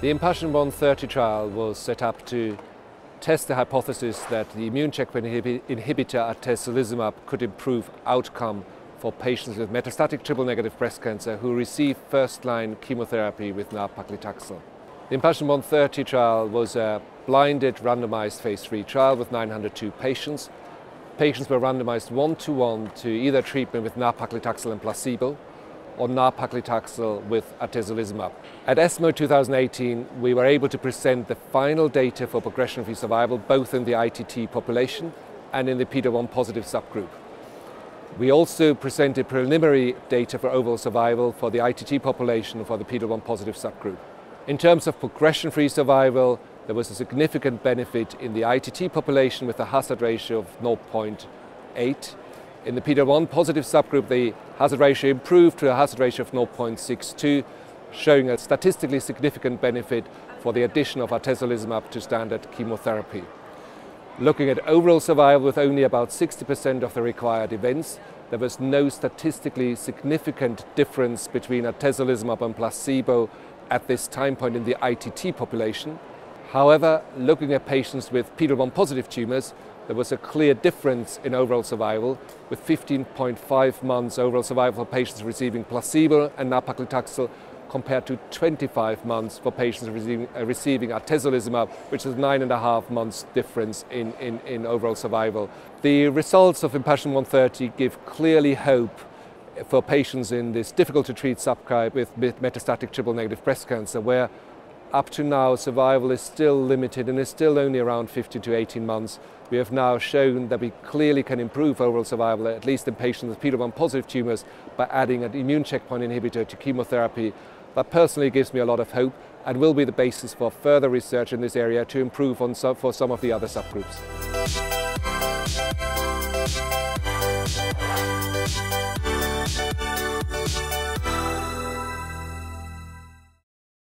The Impassion 130 trial was set up to test the hypothesis that the immune checkpoint inhibitor atezolizumab could improve outcome for patients with metastatic triple-negative breast cancer who receive first-line chemotherapy with nab-paclitaxel. The Impassion 130 trial was a blinded, randomized phase 3 trial with 902 patients. Patients were randomized 1-to-1 to either treatment with nab-paclitaxel and placebo, or nab-paclitaxel with atezolizumab. At ESMO 2018, we were able to present the final data for progression-free survival both in the ITT population and in the PD-L1 positive subgroup. We also presented preliminary data for overall survival for the ITT population and for the PD-L1 positive subgroup. In terms of progression-free survival, there was a significant benefit in the ITT population with a hazard ratio of 0.8. In the PD-L1 positive subgroup, the hazard ratio improved to a hazard ratio of 0.62, showing a statistically significant benefit for the addition of atezolizumab to standard chemotherapy. Looking at overall survival with only about 60% of the required events, there was no statistically significant difference between atezolizumab and placebo at this time point in the ITT population. However, looking at patients with PD-L1 positive tumors, there was a clear difference in overall survival, with 15.5 months overall survival for patients receiving placebo and nab-paclitaxel compared to 25 months for patients receiving atezolizumab, which is 9.5 months difference in overall survival. The results of Impassion 130 give clearly hope for patients in this difficult to treat subtype with metastatic triple-negative breast cancer, where up to now survival is still limited and is still only around 15 to 18 months. We have now shown that we clearly can improve overall survival, at least in patients with PD-L1 positive tumors, by adding an immune checkpoint inhibitor to chemotherapy. That personally gives me a lot of hope and will be the basis for further research in this area to improve for some of the other subgroups.